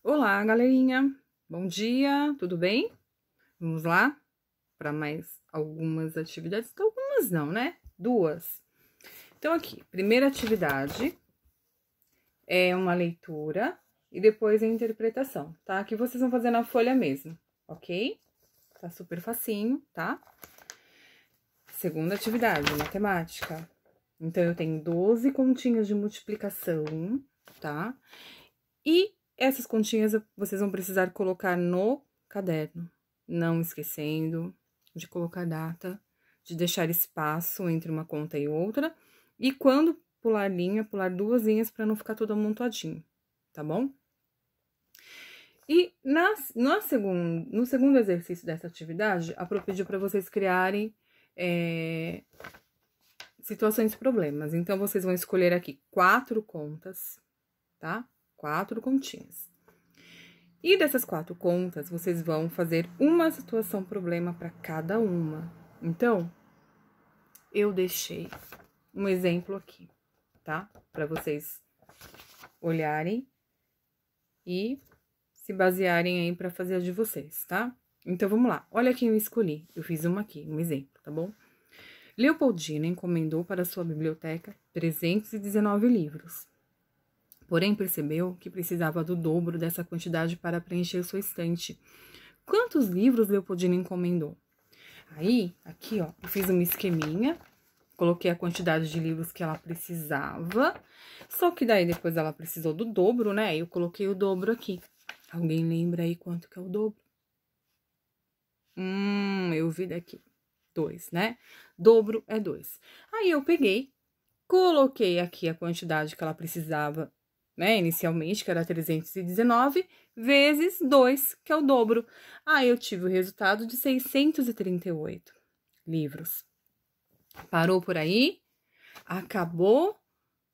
Olá, galerinha. Bom dia, tudo bem? Vamos lá para mais algumas atividades. Algumas não, né? Duas. Então, aqui, primeira atividade é uma leitura e depois a interpretação, tá? Aqui vocês vão fazer na folha mesmo, ok? Tá super facinho, tá? Segunda atividade, matemática. Então, eu tenho 12 continhas de multiplicação, tá? E essas continhas vocês vão precisar colocar no caderno, não esquecendo de colocar data, de deixar espaço entre uma conta e outra. E quando pular linha, pular duas linhas para não ficar tudo amontoadinho, tá bom? E no segundo exercício dessa atividade, a Pro pediu para vocês criarem situações problemas. Então, vocês vão escolher aqui 4 contas, tá? 4 continhas. E dessas 4 contas, vocês vão fazer uma situação problema para cada uma. Então, eu deixei um exemplo aqui, tá? Para vocês olharem e se basearem aí para fazer a de vocês, tá? Então, vamos lá. Olha quem eu escolhi. Eu fiz uma aqui, um exemplo, tá bom? Leopoldina encomendou para sua biblioteca 319 livros. Porém, percebeu que precisava do dobro dessa quantidade para preencher sua estante. Quantos livros Leopoldina encomendou? Aí, aqui, ó, eu fiz uma esqueminha, coloquei a quantidade de livros que ela precisava, só que daí depois ela precisou do dobro, né? Eu coloquei o dobro aqui. Alguém lembra aí quanto que é o dobro? Eu vi daqui. 2, né? Dobro é 2. Aí eu peguei, coloquei aqui a quantidade que ela precisava, né, inicialmente, que era 319, vezes 2, que é o dobro. Aí, eu tive o resultado de 638 livros. Parou por aí? Acabou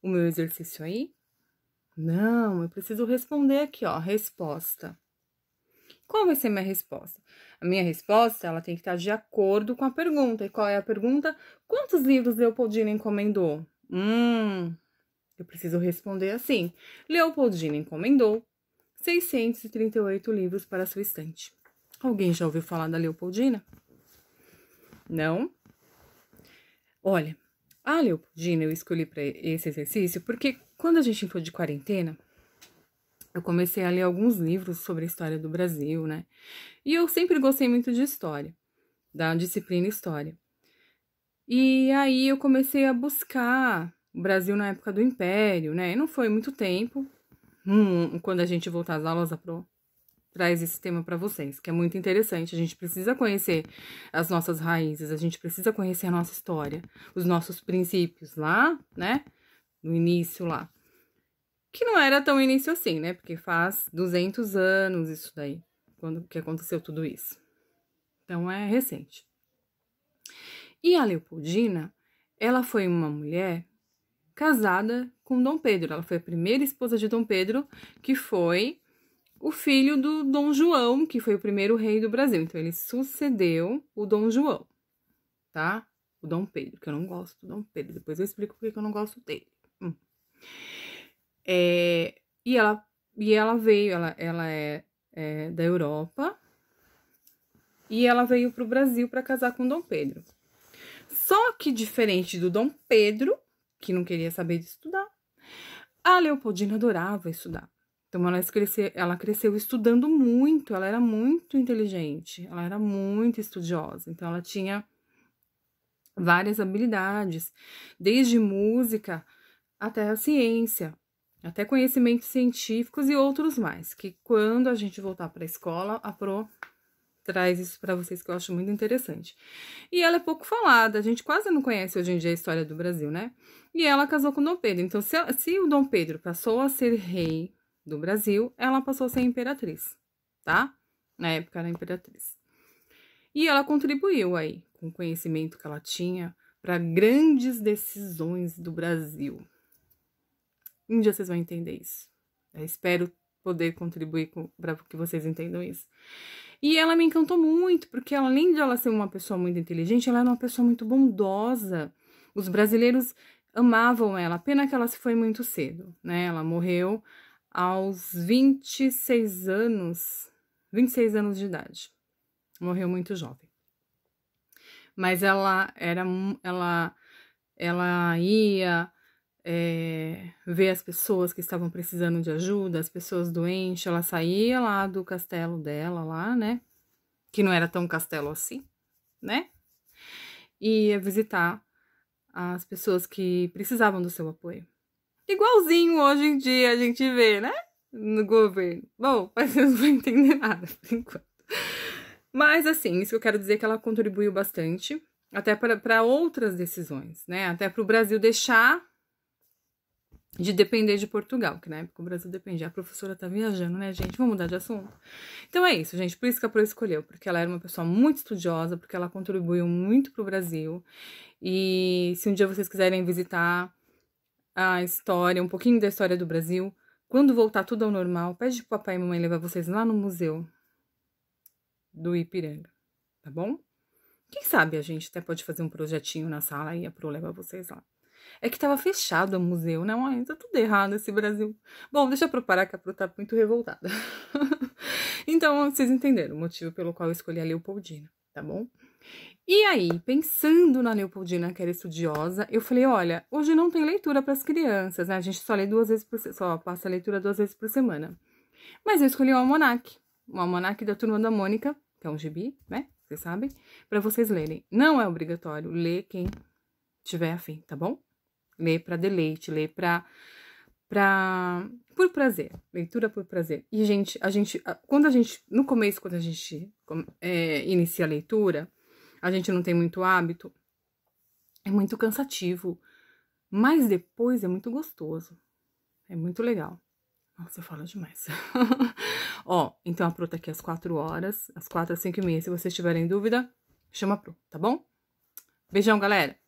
o meu exercício aí? Não, eu preciso responder aqui, ó, resposta. Qual vai ser minha resposta? A minha resposta, ela tem que estar de acordo com a pergunta. E qual é a pergunta? Quantos livros Leopoldina encomendou? Eu preciso responder assim. Leopoldina encomendou 638 livros para sua estante. Alguém já ouviu falar da Leopoldina? Não? Olha, a Leopoldina eu escolhi para esse exercício porque quando a gente entrou de quarentena, eu comecei a ler alguns livros sobre a história do Brasil, né? E eu sempre gostei muito de história, da disciplina história. E aí eu comecei a buscar o Brasil na época do Império, né? E não foi muito tempo. Quando a gente voltar às aulas, a Pro traz esse tema para vocês, que é muito interessante. A gente precisa conhecer as nossas raízes, a gente precisa conhecer a nossa história, os nossos princípios lá, né? No início lá. Que não era tão início assim, né? Porque faz 200 anos isso daí, quando que aconteceu tudo isso. Então, é recente. E a Leopoldina, ela foi uma mulher casada com Dom Pedro. Ela foi a primeira esposa de Dom Pedro, que foi o filho do Dom João, que foi o primeiro rei do Brasil. Então, ele sucedeu o Dom João, tá? O Dom Pedro, que eu não gosto do Dom Pedro. Depois eu explico porque eu não gosto dele. E ela veio, ela é da Europa, e ela veio para o Brasil para casar com Dom Pedro. Só que diferente do Dom Pedro, que não queria saber de estudar, a Leopoldina adorava estudar. Então, ela cresceu estudando muito, ela era muito inteligente, ela era muito estudiosa. Então, ela tinha várias habilidades, desde música até a ciência, até conhecimentos científicos e outros mais, que quando a gente voltar para a escola, a Pro traz isso para vocês, que eu acho muito interessante. E ela é pouco falada, a gente quase não conhece hoje em dia a história do Brasil, né? E ela casou com Dom Pedro. Então, se o Dom Pedro passou a ser rei do Brasil, ela passou a ser imperatriz, tá? Na época era imperatriz. E ela contribuiu aí, com o conhecimento que ela tinha, para grandes decisões do Brasil. Um dia vocês vão entender isso. Eu espero poder contribuir para que vocês entendam isso. E ela me encantou muito, porque ela, além de ela ser uma pessoa muito inteligente, ela era uma pessoa muito bondosa. Os brasileiros amavam ela, pena que ela se foi muito cedo, né? Ela morreu aos 26 anos de idade. Morreu muito jovem. Mas ela ia ver as pessoas que estavam precisando de ajuda, as pessoas doentes. Ela saía lá do castelo dela, lá, né? Que não era tão castelo assim, né? E ia visitar as pessoas que precisavam do seu apoio. Igualzinho hoje em dia a gente vê, né? No governo. Bom, mas vocês não vão entender nada por enquanto. Mas, assim, isso que eu quero dizer é que ela contribuiu bastante, até para outras decisões, né? Até para o Brasil deixar de depender de Portugal, que na época o Brasil dependia. A professora tá viajando, né, gente? Vamos mudar de assunto? Então é isso, gente. Por isso que a Pro escolheu, porque ela era uma pessoa muito estudiosa, porque ela contribuiu muito pro Brasil. E se um dia vocês quiserem visitar a história, um pouquinho da história do Brasil, quando voltar tudo ao normal, pede pro papai e mamãe levar vocês lá no museu do Ipiranga, tá bom? Quem sabe a gente até pode fazer um projetinho na sala e a Pro levar vocês lá. É que tava fechado o museu, né? Ai, tá tudo errado esse Brasil. Bom, deixa eu parar que a Pro tá muito revoltada. Então, vocês entenderam o motivo pelo qual eu escolhi a Leopoldina, tá bom? E aí, pensando na Leopoldina, que era estudiosa, eu falei, olha, hoje não tem leitura para as crianças, né? A gente só lê só passa a leitura 2 vezes por semana. Mas eu escolhi o Almanaque da Turma da Mônica, que é um gibi, né? Vocês sabem, para vocês lerem. Não é obrigatório, lê quem tiver afim, tá bom? Lê para deleite, lê por prazer, leitura por prazer. E, no começo, quando a gente inicia a leitura, a gente não tem muito hábito, é muito cansativo, mas depois é muito gostoso, é muito legal. Nossa, eu falo demais. Ó, então a Pro tá aqui às 4 horas, às 4 às 5h30. Se vocês tiverem dúvida, chama a Pro, tá bom? Beijão, galera!